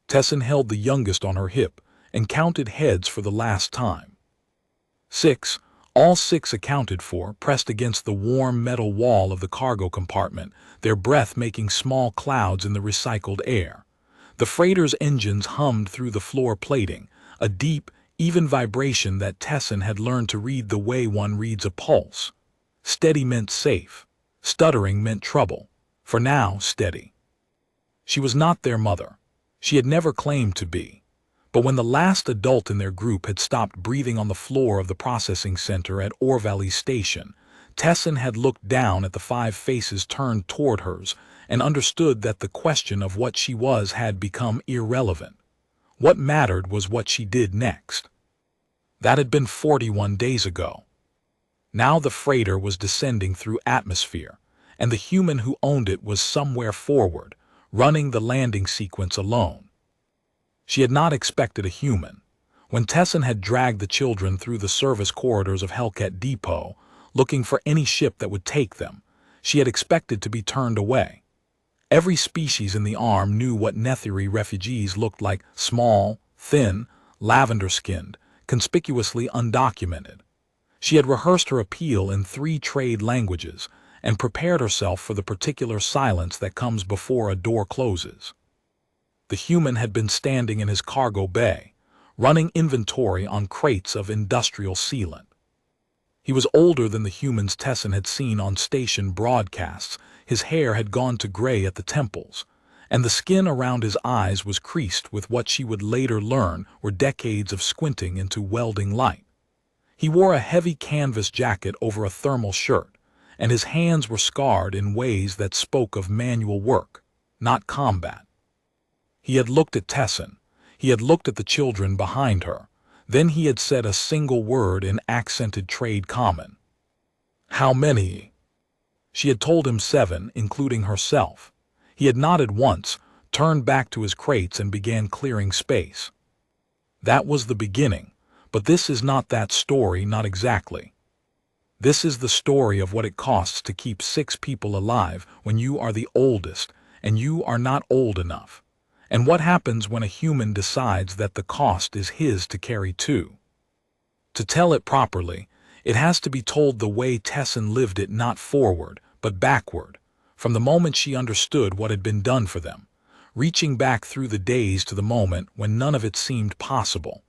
Tessin held the youngest on her hip and counted heads for the last time. 6, all 6 accounted for, pressed against the warm metal wall of the cargo compartment, their breath making small clouds in the recycled air. The freighter's engines hummed through the floor plating, a deep, even vibration that Tessin had learned to read the way one reads a pulse. Steady meant safe. Stuttering meant trouble. For now, steady. She was not their mother. She had never claimed to be. But when the last adult in their group had stopped breathing on the floor of the processing center at Orvally Station, Tessin had looked down at the 5 faces turned toward hers and understood that the question of what she was had become irrelevant. What mattered was what she did next. That had been 41 days ago. Now the freighter was descending through atmosphere, and the human who owned it was somewhere forward, running the landing sequence alone. She had not expected a human. When Tessin had dragged the children through the service corridors of Hellcat Depot, looking for any ship that would take them, she had expected to be turned away. Every species in the arm knew what Netheri refugees looked like: small, thin, lavender-skinned, conspicuously undocumented. She had rehearsed her appeal in 3 trade languages and prepared herself for the particular silence that comes before a door closes. The human had been standing in his cargo bay, running inventory on crates of industrial sealant. He was older than the humans Tessin had seen on station broadcasts. His hair had gone to gray at the temples, and the skin around his eyes was creased with what she would later learn were decades of squinting into welding light. He wore a heavy canvas jacket over a thermal shirt, and his hands were scarred in ways that spoke of manual work, not combat. He had looked at Tessin. He had looked at the children behind her. Then he had said a single word in accented trade common. "How many?" She had told him 7, including herself. He had nodded once, turned back to his crates and began clearing space. That was the beginning, but this is not that story, not exactly. This is the story of what it costs to keep 6 people alive when you are the oldest and you are not old enough. And what happens when a human decides that the cost is his to carry too? To tell it properly, it has to be told the way Tessin lived it, not forward, but backward, from the moment she understood what had been done for them, reaching back through the days to the moment when none of it seemed possible.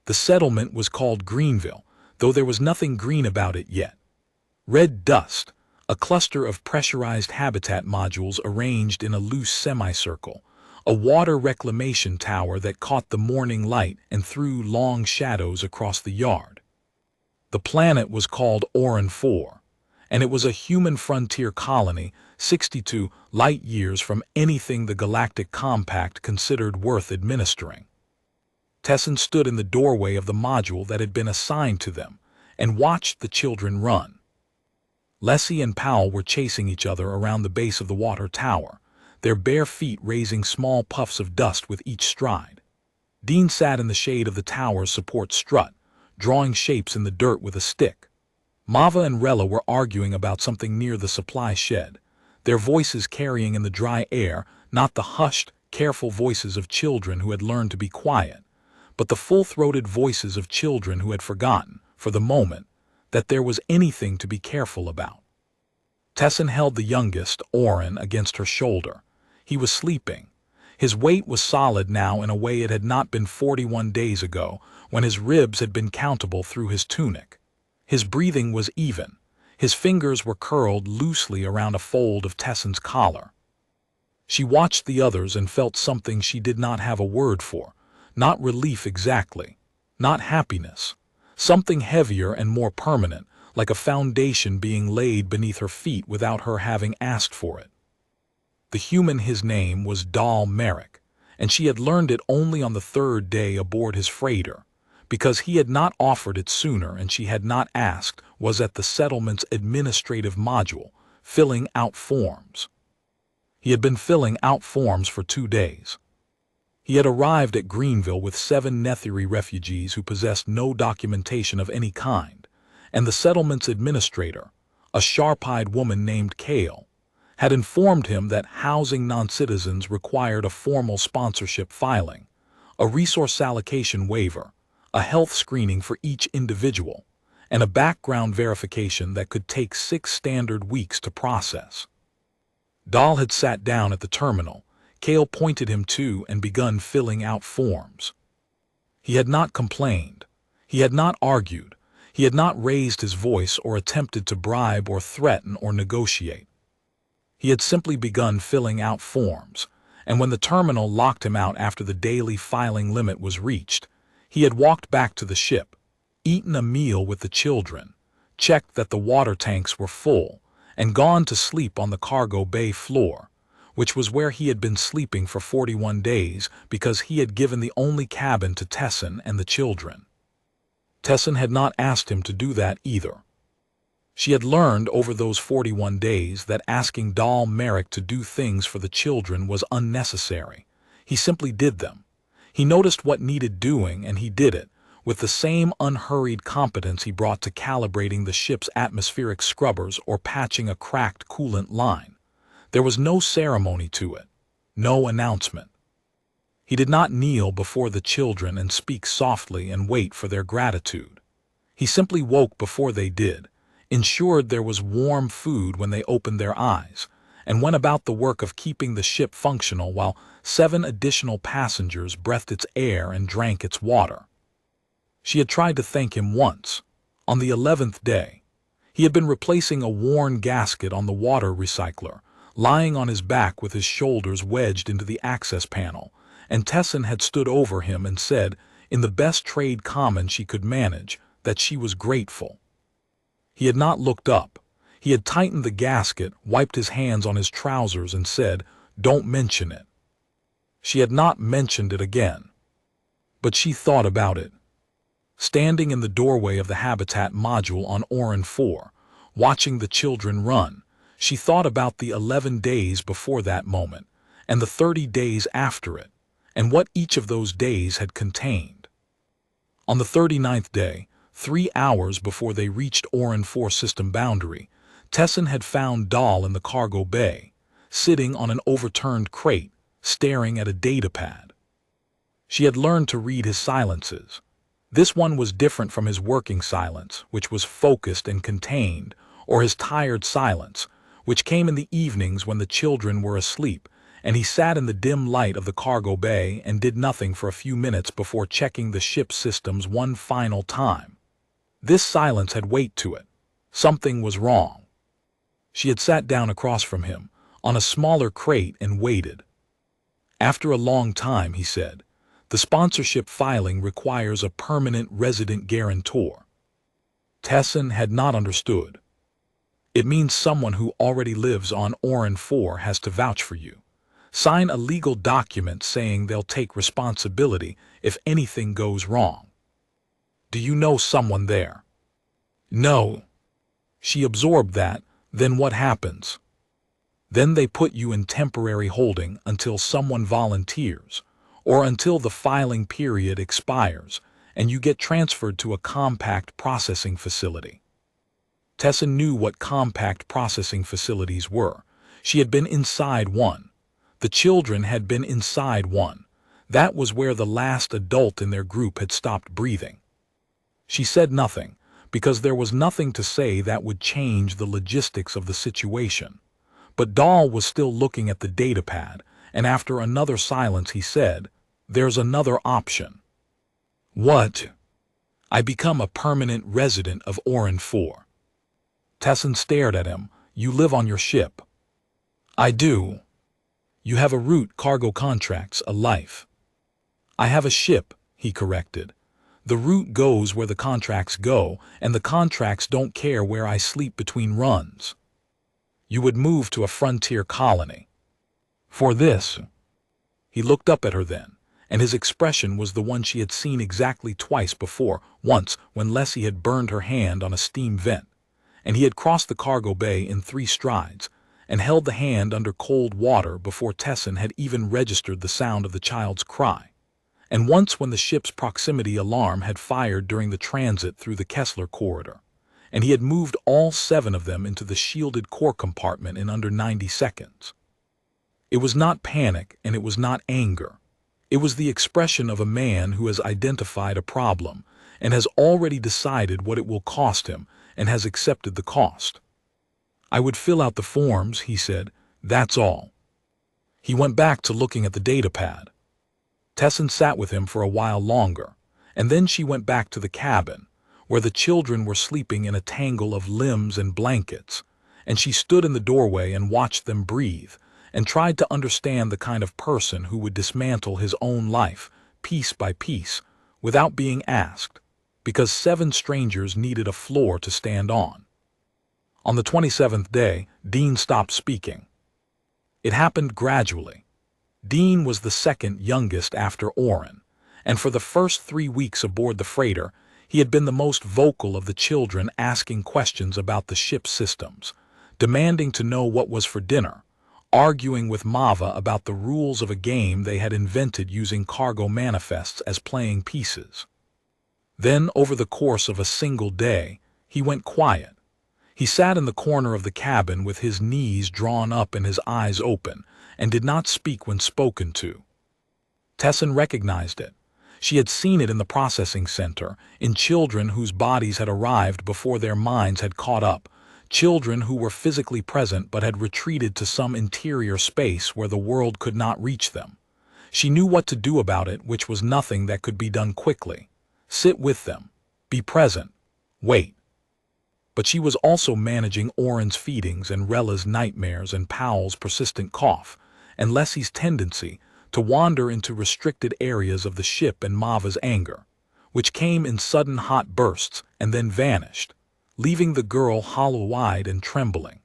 The settlement was called Greenville, though there was nothing green about it yet. Red dust, a cluster of pressurized habitat modules arranged in a loose semicircle, a water reclamation tower that caught the morning light and threw long shadows across the yard. The planet was called Orphan 4, and it was a human frontier colony 62 light-years from anything the Galactic Compact considered worth administering. Tessin stood in the doorway of the module that had been assigned to them and watched the children run. Leslie and Powell were chasing each other around the base of the water tower, their bare feet raising small puffs of dust with each stride. Dean sat in the shade of the tower's support strut, drawing shapes in the dirt with a stick. Mava and Rella were arguing about something near the supply shed, their voices carrying in the dry air not the hushed, careful voices of children who had learned to be quiet, but the full-throated voices of children who had forgotten, for the moment, that there was anything to be careful about. Tessin held the youngest, Orphan, against her shoulder. He was sleeping. His weight was solid now in a way it had not been 41 days ago, when his ribs had been countable through his tunic. His breathing was even. His fingers were curled loosely around a fold of Tessin's collar. She watched the others and felt something she did not have a word for. Not relief exactly. Not happiness. Something heavier and more permanent, like a foundation being laid beneath her feet without her having asked for it. The human, his name was Dal Merrick, and she had learned it only on the 3rd day aboard his freighter, because he had not offered it sooner and she had not asked, was at the settlement's administrative module, filling out forms. He had been filling out forms for 2 days. He had arrived at Greenville with 7 Netheri refugees who possessed no documentation of any kind, and the settlement's administrator, a sharp-eyed woman named Kale, had informed him that housing non-citizens required a formal sponsorship filing, a resource allocation waiver, a health screening for each individual, and a background verification that could take 6 standard weeks to process. Dahl had sat down at the terminal. Cale pointed him to and begun filling out forms. He had not complained. He had not argued. He had not raised his voice or attempted to bribe or threaten or negotiate. He had simply begun filling out forms, and when the terminal locked him out after the daily filing limit was reached, he had walked back to the ship, eaten a meal with the children, checked that the water tanks were full, and gone to sleep on the cargo bay floor, which was where he had been sleeping for 41 days because he had given the only cabin to Tessin and the children. Tessin had not asked him to do that either. She had learned over those 41 days that asking Dahl Merrick to do things for the children was unnecessary. He simply did them. He noticed what needed doing and he did it, with the same unhurried competence he brought to calibrating the ship's atmospheric scrubbers or patching a cracked coolant line. There was no ceremony to it, no announcement. He did not kneel before the children and speak softly and wait for their gratitude. He simply woke before they did, ensured there was warm food when they opened their eyes, and went about the work of keeping the ship functional while 7 additional passengers breathed its air and drank its water. She had tried to thank him once, on the 11th day. He had been replacing a worn gasket on the water recycler, lying on his back with his shoulders wedged into the access panel, and Tessin had stood over him and said, in the best trade common she could manage, that she was grateful. He had not looked up. He had tightened the gasket, wiped his hands on his trousers, and said, "Don't mention it." She had not mentioned it again. But she thought about it. Standing in the doorway of the habitat module on Orphan 4, watching the children run, she thought about the 11 days before that moment, and the 30 days after it, and what each of those days had contained. On the 39th day, 3 hours before they reached Orphan 4 system boundary, Tessin had found Dahl in the cargo bay, sitting on an overturned crate, staring at a data pad. She had learned to read his silences. This one was different from his working silence, which was focused and contained, or his tired silence, which came in the evenings when the children were asleep, and he sat in the dim light of the cargo bay and did nothing for a few minutes before checking the ship's systems one final time. This silence had weight to it. Something was wrong. She had sat down across from him, on a smaller crate, and waited. After a long time, he said, "The sponsorship filing requires a permanent resident guarantor." Tessin had not understood. "It means someone who already lives on Orphan 4 has to vouch for you. Sign a legal document saying they'll take responsibility if anything goes wrong. Do you know someone there?" "No." She absorbed that. "Then what happens?" "Then they put you in temporary holding until someone volunteers, or until the filing period expires, and you get transferred to a compact processing facility." Tessin knew what compact processing facilities were. She had been inside one. The children had been inside one. That was where the last adult in their group had stopped breathing. She said nothing, because there was nothing to say that would change the logistics of the situation. But Dahl was still looking at the data pad, and after another silence he said, "There's another option." "What?" "I become a permanent resident of Orphan 4. Tessin stared at him. "You live on your ship." "I do." "You have a route, cargo contracts, a life." "I have a ship," he corrected. "The route goes where the contracts go, and the contracts don't care where I sleep between runs." "You would move to a frontier colony." "For this?" He looked up at her then, and his expression was the one she had seen exactly twice before, once when Leslie had burned her hand on a steam vent, and he had crossed the cargo bay in 3 strides, and held the hand under cold water before Tessin had even registered the sound of the child's cry, and once when the ship's proximity alarm had fired during the transit through the Kessler corridor, and he had moved all 7 of them into the shielded core compartment in under 90 seconds. It was not panic and it was not anger. It was the expression of a man who has identified a problem and has already decided what it will cost him and has accepted the cost. "I would fill out the forms," he said. "That's all." He went back to looking at the data pad. Tessin sat with him for a while longer, and then she went back to the cabin, where the children were sleeping in a tangle of limbs and blankets, and she stood in the doorway and watched them breathe, and tried to understand the kind of person who would dismantle his own life, piece by piece, without being asked, because 7 strangers needed a floor to stand on. On the 27th day, Dean stopped speaking. It happened gradually. Dean was the second youngest after Orrin, and for the first 3 weeks aboard the freighter, he had been the most vocal of the children, asking questions about the ship's systems, demanding to know what was for dinner, arguing with Mava about the rules of a game they had invented using cargo manifests as playing pieces. Then, over the course of a single day, he went quiet. He sat in the corner of the cabin with his knees drawn up and his eyes open, and did not speak when spoken to. Tessin recognized it. She had seen it in the processing center, in children whose bodies had arrived before their minds had caught up, children who were physically present but had retreated to some interior space where the world could not reach them. She knew what to do about it, which was nothing that could be done quickly. Sit with them. Be present. Wait. But she was also managing Orrin's feedings and Rella's nightmares and Powell's persistent cough, and Leslie's tendency to wander into restricted areas of the ship, and Mava's anger, which came in sudden hot bursts and then vanished, leaving the girl hollow-eyed and trembling.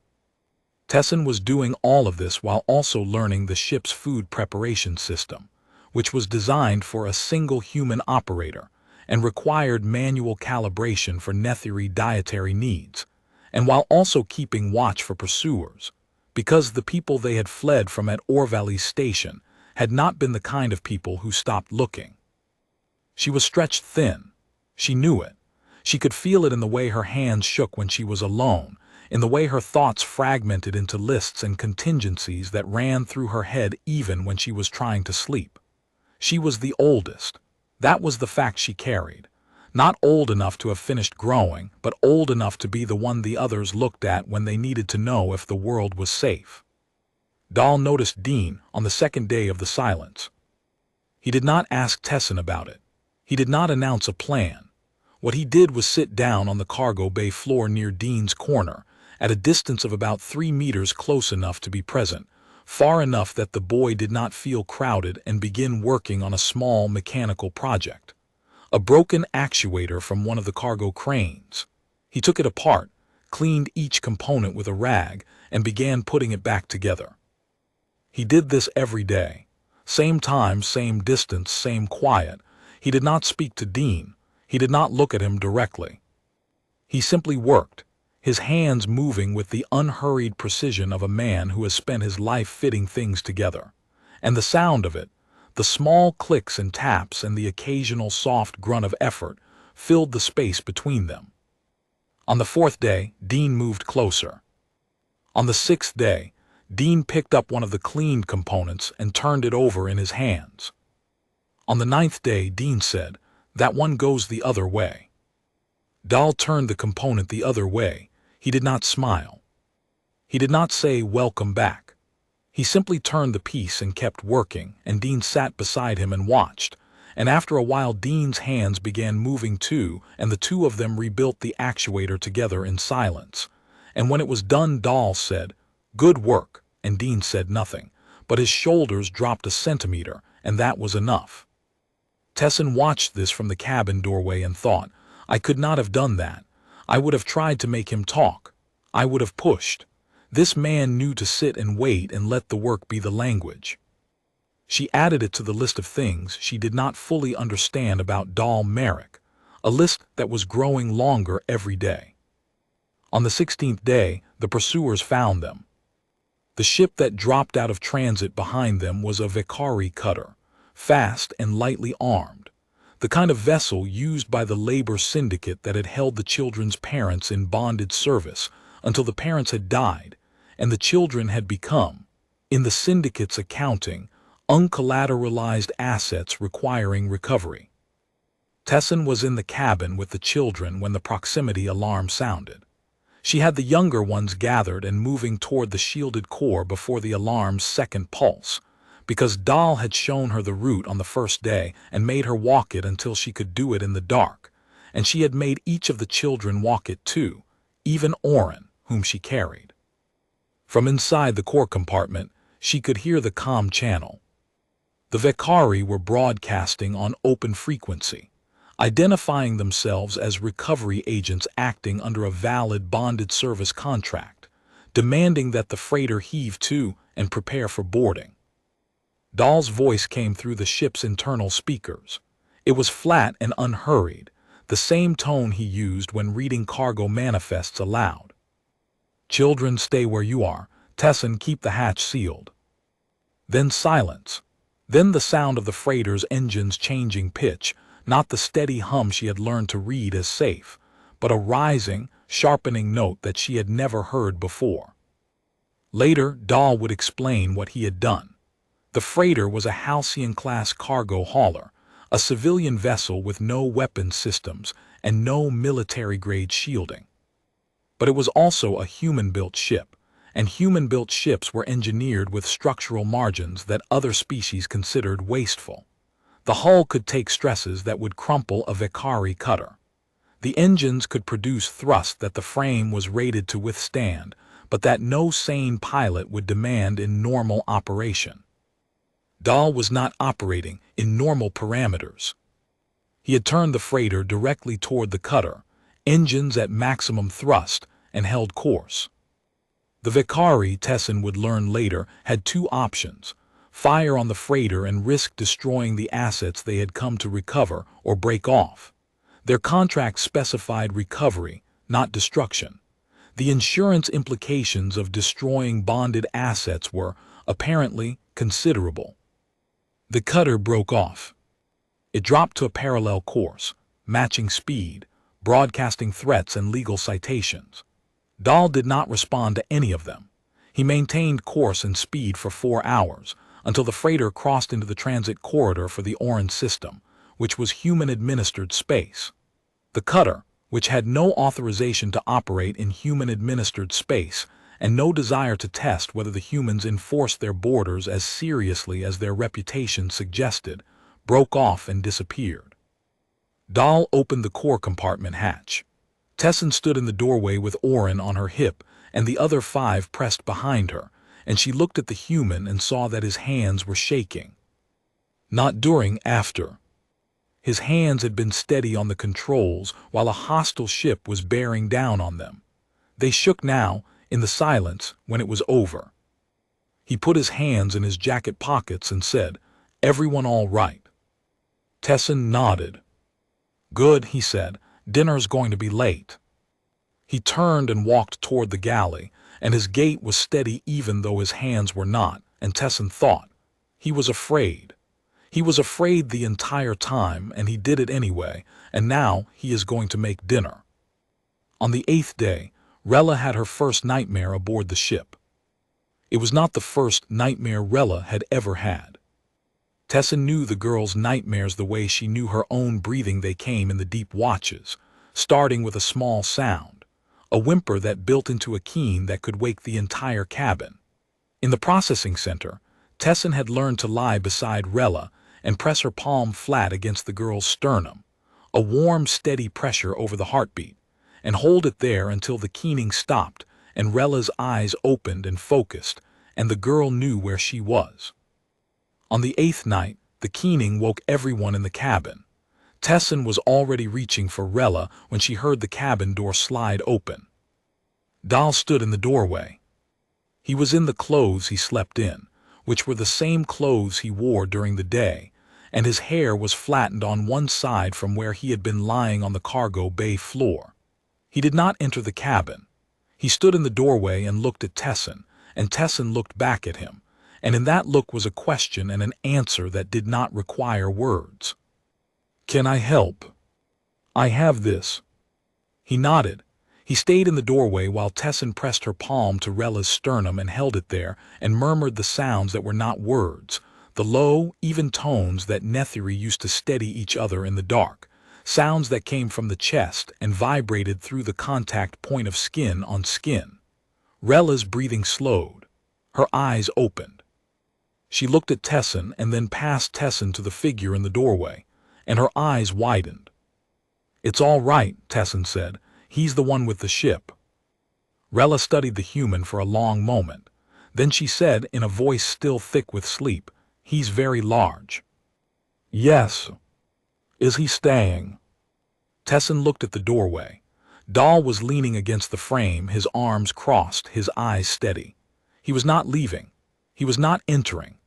Tessin was doing all of this while also learning the ship's food preparation system, which was designed for a single human operator and required manual calibration for Netheri dietary needs, and while also keeping watch for pursuers, because the people they had fled from at Orvalley's station had not been the kind of people who stopped looking. She was stretched thin. She knew it. She could feel it in the way her hands shook when she was alone, in the way her thoughts fragmented into lists and contingencies that ran through her head even when she was trying to sleep. She was the oldest. That was the fact she carried. Not old enough to have finished growing, but old enough to be the one the others looked at when they needed to know if the world was safe. Dahl noticed Dean on the second day of the silence. He did not ask Tessin about it. He did not announce a plan. What he did was sit down on the cargo bay floor near Dean's corner, at a distance of about 3 meters, close enough to be present, far enough that the boy did not feel crowded, and begin working on a small mechanical project. A broken actuator from one of the cargo cranes. He took it apart, cleaned each component with a rag, and began putting it back together. He did this every day. Same time, same distance, same quiet. He did not speak to Dean. He did not look at him directly. He simply worked, his hands moving with the unhurried precision of a man who has spent his life fitting things together. And the sound of it, the small clicks and taps and the occasional soft grunt of effort, filled the space between them. On the 4th day, Dean moved closer. On the 6th day, Dean picked up one of the cleaned components and turned it over in his hands. On the 9th day, Dean said, "That one goes the other way." Dahl turned the component the other way. He did not smile. He did not say, "Welcome back." He simply turned the piece and kept working, and Dean sat beside him and watched, and after a while Dean's hands began moving too, and the 2 of them rebuilt the actuator together in silence. And when it was done, Dahl said, "Good work," and Dean said nothing, but his shoulders dropped a centimeter, and that was enough. Tessin watched this from the cabin doorway and thought, "I could not have done that. I would have tried to make him talk. I would have pushed. This man knew to sit and wait and let the work be the language." She added it to the list of things she did not fully understand about Dahl Merrick, a list that was growing longer every day. On the 16th day, the pursuers found them. The ship that dropped out of transit behind them was a Vicari cutter, fast and lightly armed. the kind of vessel used by the labor syndicate that had held the children's parents in bonded service until the parents had died and the children had become, in the syndicate's accounting, uncollateralized assets requiring recovery. Tessin was in the cabin with the children when the proximity alarm sounded. She had the younger ones gathered and moving toward the shielded core before the alarm's second pulse, because Dahl had shown her the route on the first day and made her walk it until she could do it in the dark, and she had made each of the children walk it too, even Orrin, whom she carried. From inside the core compartment, she could hear the comm channel. The Vakari were broadcasting on open frequency, identifying themselves as recovery agents acting under a valid bonded service contract, demanding that the freighter heave to and prepare for boarding. Dahl's voice came through the ship's internal speakers. It was flat and unhurried, the same tone he used when reading cargo manifests aloud. "Children, stay where you are. Tessin, keep the hatch sealed." Then silence. Then the sound of the freighter's engines changing pitch, not the steady hum she had learned to read as safe, but a rising, sharpening note that she had never heard before. Later, Dahl would explain what he had done. The freighter was a Halcyon-class cargo hauler, a civilian vessel with no weapons systems and no military-grade shielding. But it was also a human-built ship, and human-built ships were engineered with structural margins that other species considered wasteful. The hull could take stresses that would crumple a Vakari cutter. The engines could produce thrust that the frame was rated to withstand, but that no sane pilot would demand in normal operation. Dahl was not operating in normal parameters. He had turned the freighter directly toward the cutter, engines at maximum thrust, and held course. The Vakari, Tessin would learn later, had two options: fire on the freighter and risk destroying the assets they had come to recover, or break off. Their contract specified recovery, not destruction. The insurance implications of destroying bonded assets were, apparently, considerable. The cutter broke off. It dropped to a parallel course, matching speed, broadcasting threats and legal citations. Dahl did not respond to any of them. He maintained course and speed for 4 hours, until the freighter crossed into the transit corridor for the Orrin system, which was human-administered space. The cutter, which had no authorization to operate in human-administered space and no desire to test whether the humans enforced their borders as seriously as their reputation suggested, broke off and disappeared. Dahl opened the core compartment hatch. Tessin stood in the doorway with Orrin on her hip and the other 5 pressed behind her, and she looked at the human and saw that his hands were shaking. Not during, after. His hands had been steady on the controls while a hostile ship was bearing down on them. They shook now, in the silence, when it was over. He put his hands in his jacket pockets and said, "Everyone all right?" Tessin nodded. "Good," he said. "Dinner's going to be late." He turned and walked toward the galley, and his gait was steady even though his hands were not, and Tessin thought, he was afraid. He was afraid the entire time, and he did it anyway, and now he is going to make dinner. On the 8th day, Rella had her first nightmare aboard the ship. It was not the first nightmare Rella had ever had. Tessin knew the girl's nightmares the way she knew her own breathing. They came in the deep watches, starting with a small sound, a whimper that built into a keen that could wake the entire cabin. In the processing center, Tessin had learned to lie beside Rella and press her palm flat against the girl's sternum, a warm, steady pressure over the heartbeat, and hold it there until the keening stopped and Rella's eyes opened and focused, and the girl knew where she was. On the 8th night, the keening woke everyone in the cabin. Tessin was already reaching for Rella when she heard the cabin door slide open. Dahl stood in the doorway. He was in the clothes he slept in, which were the same clothes he wore during the day, and his hair was flattened on one side from where he had been lying on the cargo bay floor. He did not enter the cabin. He stood in the doorway and looked at Tessin, and Tessin looked back at him, and in that look was a question and an answer that did not require words. Can I help? I have this. He nodded. He stayed in the doorway while Tessin pressed her palm to Rella's sternum and held it there and murmured the sounds that were not words, the low, even tones that Nethiri used to steady each other in the dark, sounds that came from the chest and vibrated through the contact point of skin on skin. Rella's breathing slowed. Her eyes opened. She looked at Tessin and then past Tessin to the figure in the doorway, and her eyes widened. It's all right, Tessin said. He's the one with the ship. Rella studied the human for a long moment. Then she said in a voice still thick with sleep, he's very large. Yes. Is he staying? Tessin looked at the doorway. Dahl was leaning against the frame, his arms crossed, his eyes steady. He was not leaving. He was not entering.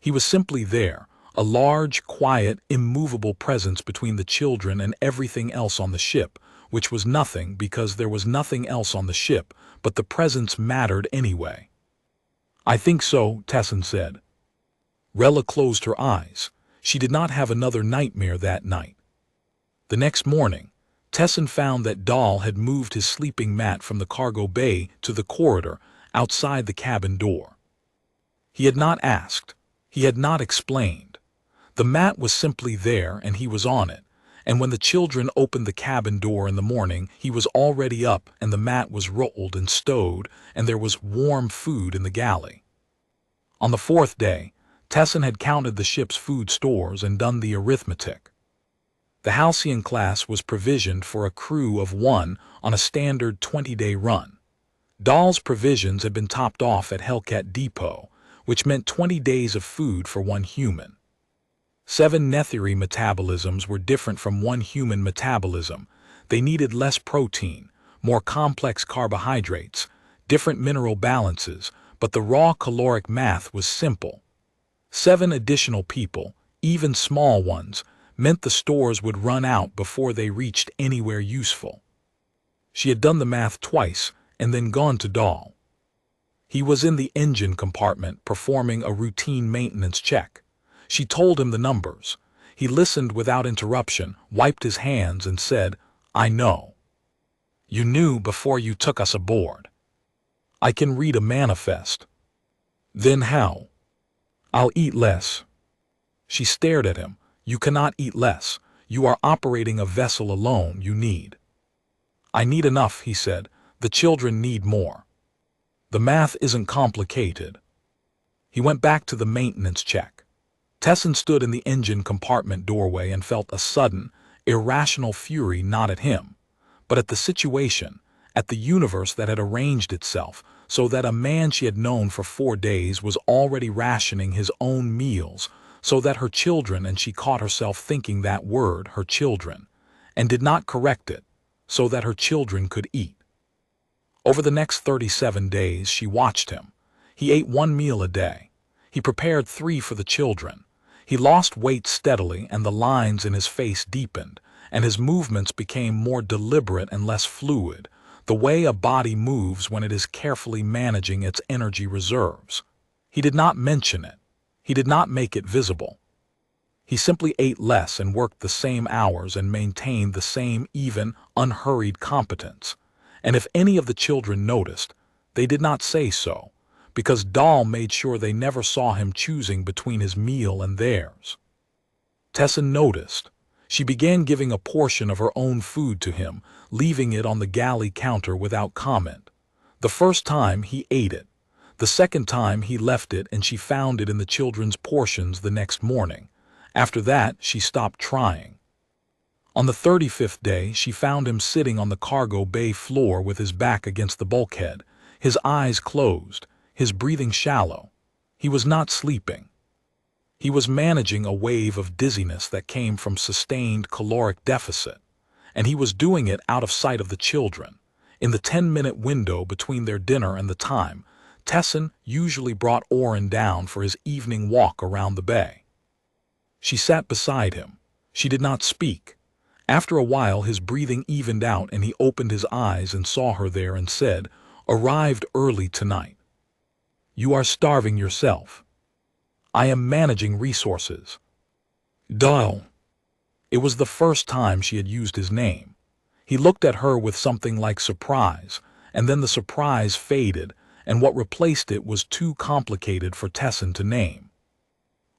He was simply there, a large, quiet, immovable presence between the children and everything else on the ship, which was nothing because there was nothing else on the ship, but the presence mattered anyway. I think so, Tessin said. Rella closed her eyes. She did not have another nightmare that night. The next morning, Tessin found that Dahl had moved his sleeping mat from the cargo bay to the corridor outside the cabin door. He had not asked. He had not explained. The mat was simply there and he was on it, and when the children opened the cabin door in the morning, he was already up and the mat was rolled and stowed and there was warm food in the galley. On the fourth day, Tessin had counted the ship's food stores and done the arithmetic. The Halcyon class was provisioned for a crew of 1 on a standard 20-day run. Dahl's provisions had been topped off at Hellcat Depot, which meant 20 days of food for 1 human. 7 Nethiri metabolisms were different from 1 human metabolism. They needed less protein, more complex carbohydrates, different mineral balances, but the raw caloric math was simple. 7 additional people, even small ones, meant the stores would run out before they reached anywhere useful. She had done the math twice and then gone to Dahl. He was in the engine compartment performing a routine maintenance check. She told him the numbers. He listened without interruption, wiped his hands and said, I know. You knew before you took us aboard. I can read a manifest. Then how? I'll eat less. She stared at him. You cannot eat less. You are operating a vessel alone. You need. I need enough, he said. The children need more. The math isn't complicated. He went back to the maintenance check. Tessin stood in the engine compartment doorway and felt a sudden, irrational fury not at him, but at the situation, at the universe that had arranged itself so that a man she had known for 4 days was already rationing his own meals, so that her children, and she caught herself thinking that word, her children, and did not correct it, so that her children could eat. Over the next 37 days, she watched him. He ate 1 meal a day. He prepared 3 for the children. He lost weight steadily, and the lines in his face deepened, and his movements became more deliberate and less fluid, the way a body moves when it is carefully managing its energy reserves. He did not mention it. He did not make it visible. He simply ate less and worked the same hours and maintained the same even, unhurried competence. And if any of the children noticed, they did not say so, because Dahl made sure they never saw him choosing between his meal and theirs. Tessin noticed. She began giving a portion of her own food to him, leaving it on the galley counter without comment. The first time he ate it. The second time he left it and she found it in the children's portions the next morning. After that, she stopped trying. On the 35th day, she found him sitting on the cargo bay floor with his back against the bulkhead, his eyes closed, his breathing shallow. He was not sleeping. He was managing a wave of dizziness that came from sustained caloric deficit, and he was doing it out of sight of the children. In the 10-minute window between their dinner and the time, Tessin usually brought Orrin down for his evening walk around the bay. She sat beside him. She did not speak. After a while his breathing evened out and he opened his eyes and saw her there and said, "Arrived early tonight. You are starving yourself. I am managing resources." Dahl. It was the first time she had used his name. He looked at her with something like surprise, and then the surprise faded, and what replaced it was too complicated for Tessin to name.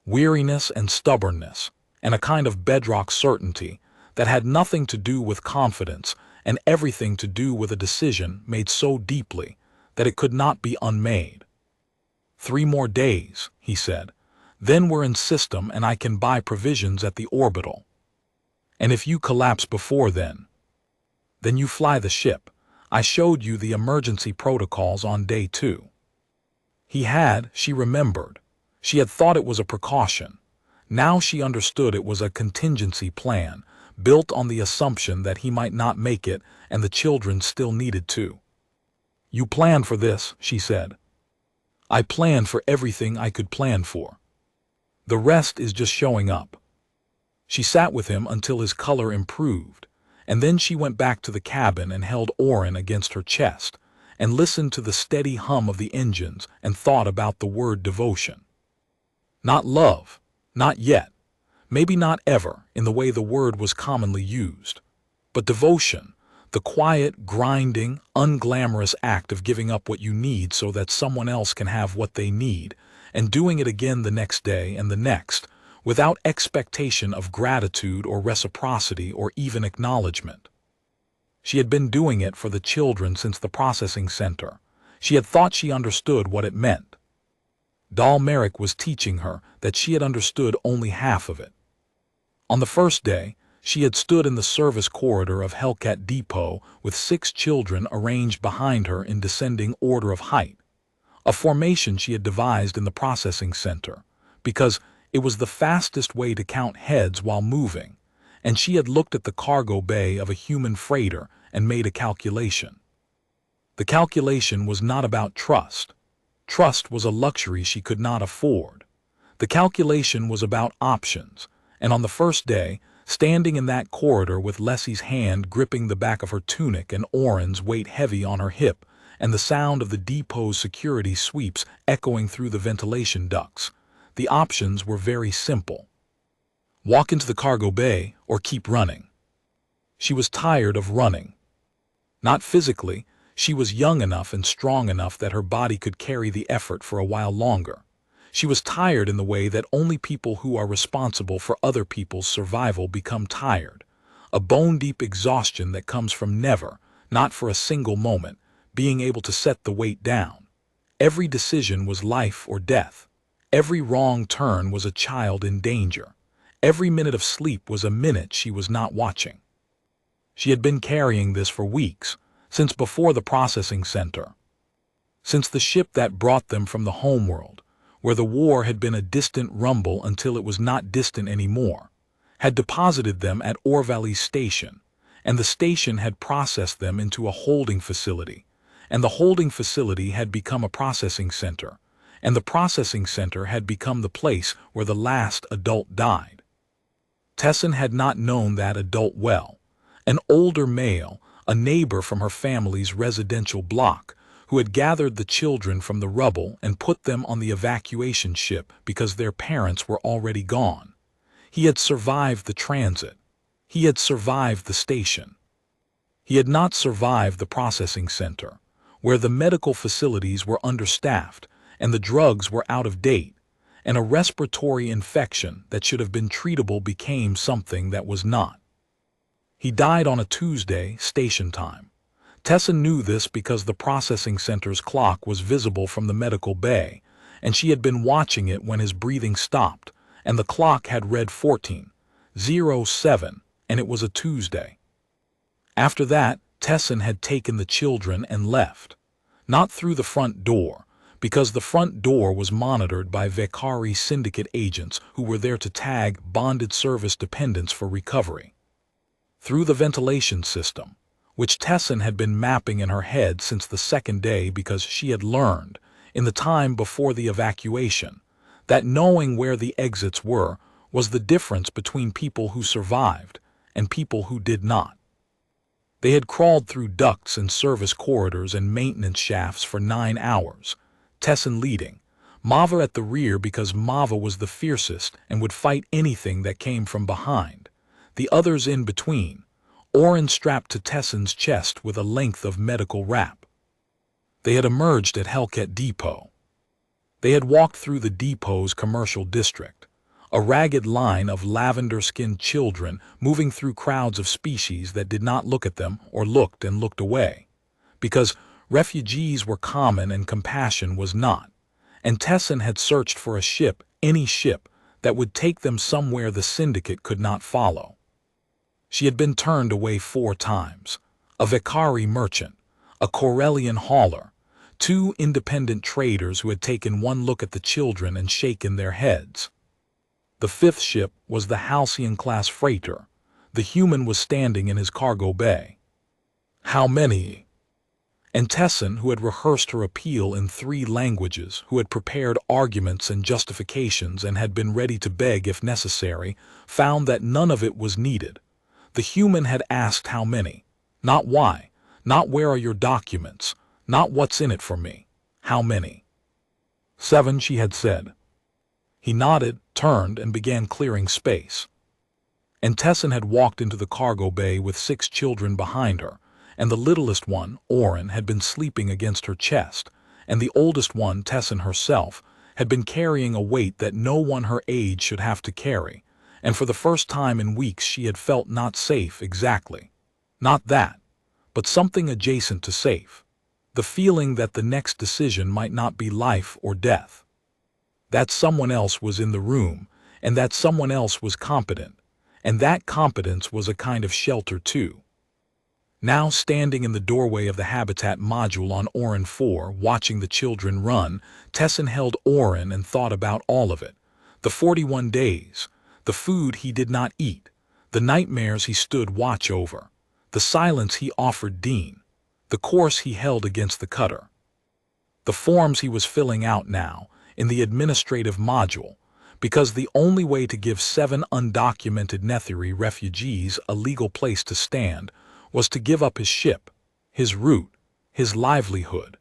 Weariness and stubbornness, and a kind of bedrock certainty that had nothing to do with confidence and everything to do with a decision made so deeply that it could not be unmade. 3 more days, he said. Then we're in system and I can buy provisions at the orbital. And if you collapse before then you fly the ship. I showed you the emergency protocols on day 2. She remembered. She had thought it was a precaution. Now she understood it was a contingency plan, built on the assumption that he might not make it and the children still needed to. You planned for this, she said. I planned for everything I could plan for. The rest is just showing up. She sat with him until his color improved, and then she went back to the cabin and held Orrin against her chest, and listened to the steady hum of the engines and thought about the word devotion. Not love, not yet, maybe not ever in the way the word was commonly used, but devotion, the quiet, grinding, unglamorous act of giving up what you need so that someone else can have what they need, and doing it again the next day and the next, without expectation of gratitude or reciprocity or even acknowledgement. She had been doing it for the children since the processing center. She had thought she understood what it meant. Dal Merrick was teaching her that she had understood only half of it. On the first day, she had stood in the service corridor of Hellcat Depot with 6 children arranged behind her in descending order of height, a formation she had devised in the processing center, because it was the fastest way to count heads while moving, and she had looked at the cargo bay of a human freighter and made a calculation. The calculation was not about trust. Trust was a luxury she could not afford. The calculation was about options, and on the first day, standing in that corridor with Leslie's hand gripping the back of her tunic and Orrin's weight heavy on her hip, and the sound of the depot's security sweeps echoing through the ventilation ducts, the options were very simple. Walk into the cargo bay or keep running. She was tired of running. Not physically, she was young enough and strong enough that her body could carry the effort for a while longer. She was tired in the way that only people who are responsible for other people's survival become tired, a bone-deep exhaustion that comes from never, not for a single moment, being able to set the weight down. Every decision was life or death. Every wrong turn was a child in danger. Every minute of sleep was a minute she was not watching. She had been carrying this for weeks, since before the processing center. Since the ship that brought them from the homeworld, where the war had been a distant rumble until it was not distant anymore, had deposited them at Orvalley Station, and the station had processed them into a holding facility, and the holding facility had become a processing center, and the processing center had become the place where the last adult died. Tessin had not known that adult well, an older male, a neighbor from her family's residential block, who had gathered the children from the rubble and put them on the evacuation ship because their parents were already gone. He had survived the transit. He had survived the station. He had not survived the processing center, where the medical facilities were understaffed and the drugs were out of date, and a respiratory infection that should have been treatable became something that was not. He died on a Tuesday, station time. Tessin knew this because the processing center's clock was visible from the medical bay, and she had been watching it when his breathing stopped, and the clock had read 14:07, and it was a Tuesday. After that, Tessin had taken the children and left. Not through the front door, because the front door was monitored by Vakari syndicate agents who were there to tag bonded service dependents for recovery. Through the ventilation system, which Tessin had been mapping in her head since the second day because she had learned, in the time before the evacuation, that knowing where the exits were was the difference between people who survived and people who did not. They had crawled through ducts and service corridors and maintenance shafts for 9 hours, Tessin leading, Mava at the rear because Mava was the fiercest and would fight anything that came from behind. the others in between, Orrin strapped to Tesson's chest with a length of medical wrap. They had emerged at Hellcat Depot. They had walked through the depot's commercial district, a ragged line of lavender-skinned children moving through crowds of species that did not look at them or looked and looked away, because refugees were common and compassion was not, and Tesson had searched for a ship, any ship, that would take them somewhere the syndicate could not follow. She had been turned away 4 times, a Vicari merchant, a Corellian hauler, 2 independent traders who had taken one look at the children and shaken their heads. The 5th ship was the Halcyon-class freighter. The human was standing in his cargo bay. How many? And Tesson, who had rehearsed her appeal in 3 languages, who had prepared arguments and justifications and had been ready to beg if necessary, found that none of it was needed. The human had asked how many, not why, not where are your documents, not what's in it for me, how many. 7, she had said. He nodded, turned, and began clearing space. And Tesson had walked into the cargo bay with 6 children behind her, and the littlest one, Orrin, had been sleeping against her chest, and the oldest one, Tesson herself, had been carrying a weight that no one her age should have to carry, and for the first time in weeks she had felt not safe exactly. Not that, but something adjacent to safe. The feeling that the next decision might not be life or death. That someone else was in the room, and that someone else was competent, and that competence was a kind of shelter too. Now standing in the doorway of the habitat module on Orrin 4, watching the children run, Tesson held Orrin and thought about all of it. The 41 days, the food he did not eat, the nightmares he stood watch over, the silence he offered Dean, the course he held against the cutter. The forms he was filling out now, in the administrative module, because the only way to give 7 undocumented Netheri refugees a legal place to stand was to give up his ship, his route, his livelihood,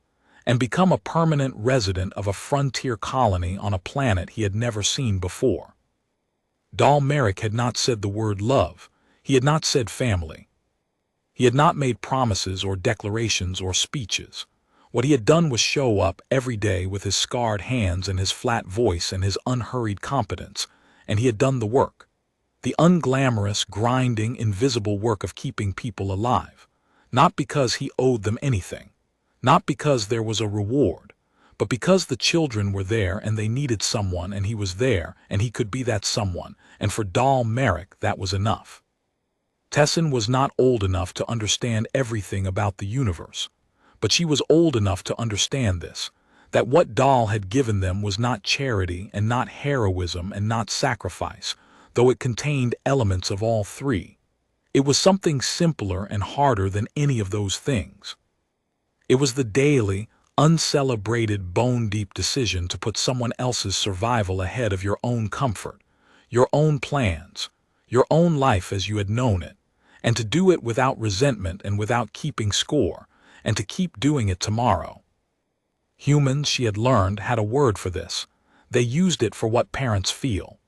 and become a permanent resident of a frontier colony on a planet he had never seen before. Dal Merrick had not said the word love. He had not said family. He had not made promises or declarations or speeches. What he had done was show up every day with his scarred hands and his flat voice and his unhurried competence, and he had done the work. The unglamorous, grinding, invisible work of keeping people alive, not because he owed them anything, not because there was a reward, but because the children were there and they needed someone and he was there and he could be that someone, and for Dal Merrick that was enough. Tesson was not old enough to understand everything about the universe, but she was old enough to understand this, that what Dal had given them was not charity and not heroism and not sacrifice, though it contained elements of all 3. It was something simpler and harder than any of those things. It was the daily, uncelebrated, bone-deep decision to put someone else's survival ahead of your own comfort, your own plans, your own life as you had known it, and to do it without resentment and without keeping score, and to keep doing it tomorrow. Humans, she had learned, had a word for this. They used it for what parents feel.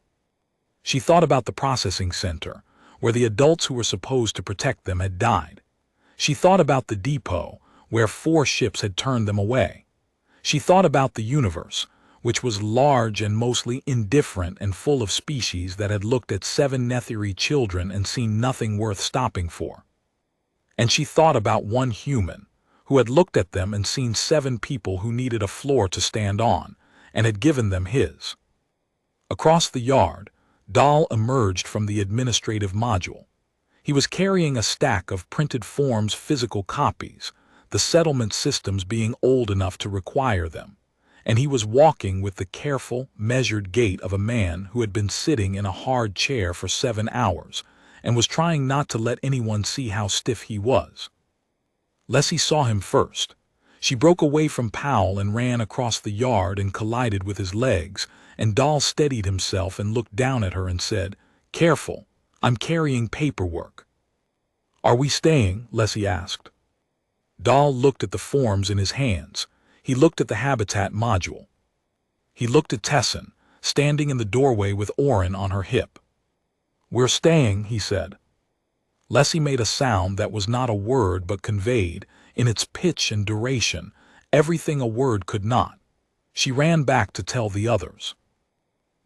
She thought about the processing center, where the adults who were supposed to protect them had died. She thought about the depot, where 4 ships had turned them away. She thought about the universe, which was large and mostly indifferent and full of species that had looked at 7 Netheri children and seen nothing worth stopping for. And she thought about one human, who had looked at them and seen 7 people who needed a floor to stand on, and had given them his. Across the yard, Dal emerged from the administrative module. He was carrying a stack of printed forms, physical copies, the settlement systems being old enough to require them, and he was walking with the careful, measured gait of a man who had been sitting in a hard chair for 7 hours, and was trying not to let anyone see how stiff he was. Leslie saw him first. She broke away from Powell and ran across the yard and collided with his legs, and Dal steadied himself and looked down at her and said, "Careful, I'm carrying paperwork." "Are we staying?" Leslie asked. Dal looked at the forms in his hands. He looked at the habitat module. He looked at Tesson, standing in the doorway with Orrin on her hip. "We're staying," he said. Leslie made a sound that was not a word but conveyed, in its pitch and duration, everything a word could not. She ran back to tell the others.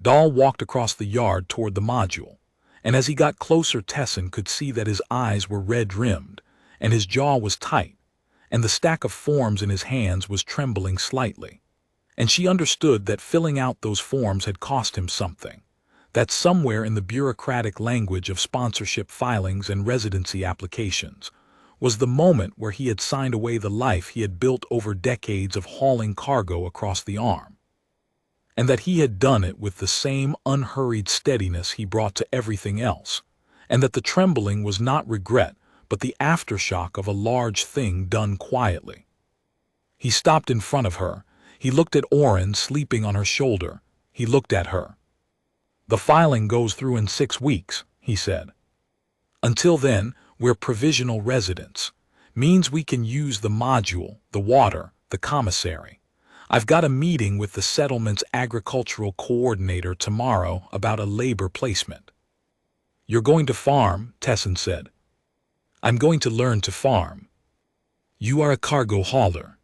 Dahl walked across the yard toward the module, and as he got closer Tessin could see that his eyes were red-rimmed, and his jaw was tight, and the stack of forms in his hands was trembling slightly. And she understood that filling out those forms had cost him something, that somewhere in the bureaucratic language of sponsorship filings and residency applications was the moment where he had signed away the life he had built over decades of hauling cargo across the arm, and that he had done it with the same unhurried steadiness he brought to everything else, and that the trembling was not regret but the aftershock of a large thing done quietly. He stopped in front of her. He looked at Orrin sleeping on her shoulder. He looked at her. "The filing goes through in 6 weeks," he said. "Until then, we're provisional residents. Means we can use the module, the water, the commissary. I've got a meeting with the settlement's agricultural coordinator tomorrow about a labor placement." "You're going to farm," Tessin said. "I'm going to learn to farm." "You are a cargo hauler."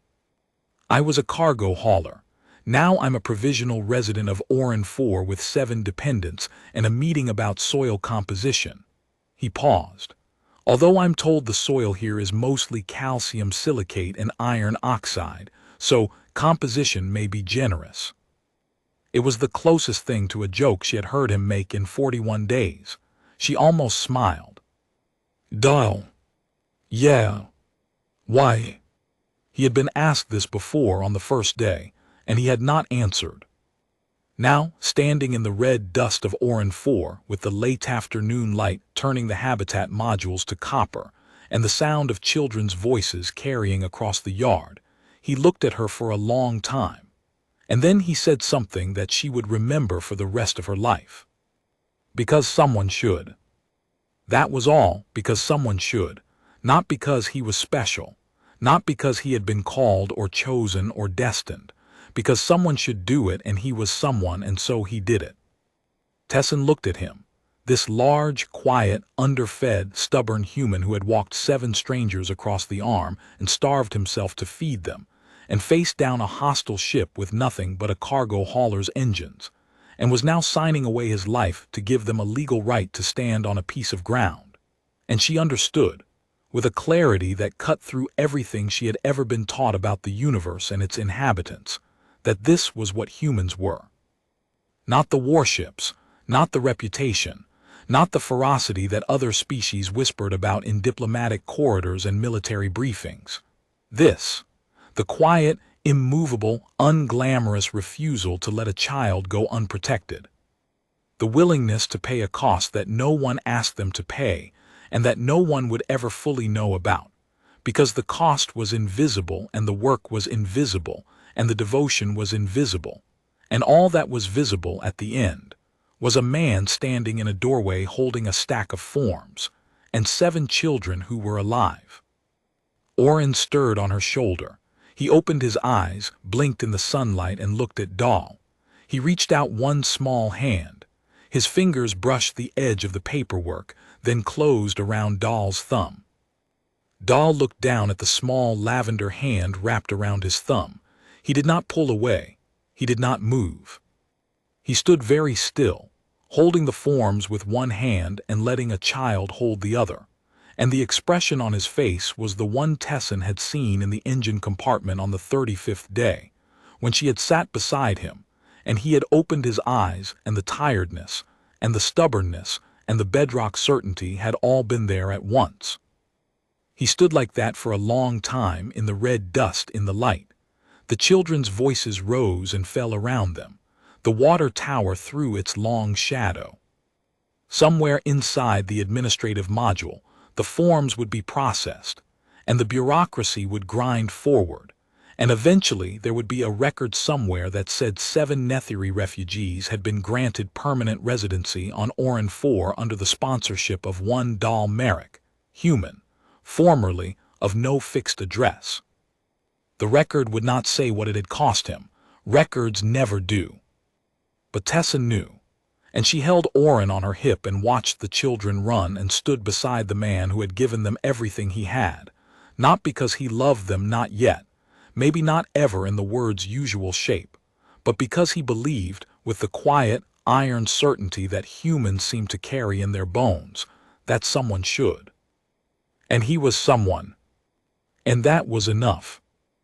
"I was a cargo hauler. Now I'm a provisional resident of Orphan 4 with 7 dependents and a meeting about soil composition." He paused. "Although I'm told the soil here is mostly calcium silicate and iron oxide, so composition may be generous." It was the closest thing to a joke she had heard him make in 41 days. She almost smiled. "Dahl." "Yeah." "Why?" He had been asked this before on the first day, and he had not answered. Now, standing in the red dust of Orphan 4, with the late afternoon light turning the habitat modules to copper, and the sound of children's voices carrying across the yard, he looked at her for a long time, and then he said something that she would remember for the rest of her life. Because someone should. That was all, because someone should, not because he was special, not because he had been called or chosen or destined, because someone should do it and he was someone and so he did it. Tessin looked at him, this large, quiet, underfed, stubborn human who had walked 7 strangers across the arm and starved himself to feed them, and faced down a hostile ship with nothing but a cargo hauler's engines, and was now signing away his life to give them a legal right to stand on a piece of ground. And she understood, with a clarity that cut through everything she had ever been taught about the universe and its inhabitants, that this was what humans were. Not the warships, not the reputation, not the ferocity that other species whispered about in diplomatic corridors and military briefings. This, the quiet, immovable, unglamorous refusal to let a child go unprotected. The willingness to pay a cost that no one asked them to pay and that no one would ever fully know about, because the cost was invisible and the work was invisible and the devotion was invisible, and all that was visible at the end was a man standing in a doorway holding a stack of forms, and 7 children who were alive. Orrin stirred on her shoulder. He opened his eyes, blinked in the sunlight, and looked at Dahl. He reached out one small hand. His fingers brushed the edge of the paperwork, then closed around Dahl's thumb. Dahl looked down at the small lavender hand wrapped around his thumb. He did not pull away. He did not move. He stood very still, holding the forms with one hand and letting a child hold the other, and the expression on his face was the one Tessin had seen in the engine compartment on the 35th day, when she had sat beside him, and he had opened his eyes, and the tiredness, and the stubbornness, and the bedrock certainty had all been there at once. He stood like that for a long time in the red dust in the light. The children's voices rose and fell around them. The water tower threw its long shadow. Somewhere inside the administrative module, the forms would be processed, and the bureaucracy would grind forward, and eventually there would be a record somewhere that said 7 Netheri refugees had been granted permanent residency on Orphan 4 under the sponsorship of one Dahl Merrick, human, formerly of no fixed address. The record would not say what it had cost him. Records never do. But Tessin knew, And she held Orrin on her hip and watched the children run and stood beside the man who had given them everything he had, not because he loved them, not yet, maybe not ever in the word's usual shape, but because he believed, with the quiet, iron certainty that humans seem to carry in their bones, that someone should. And he was someone. And that was enough.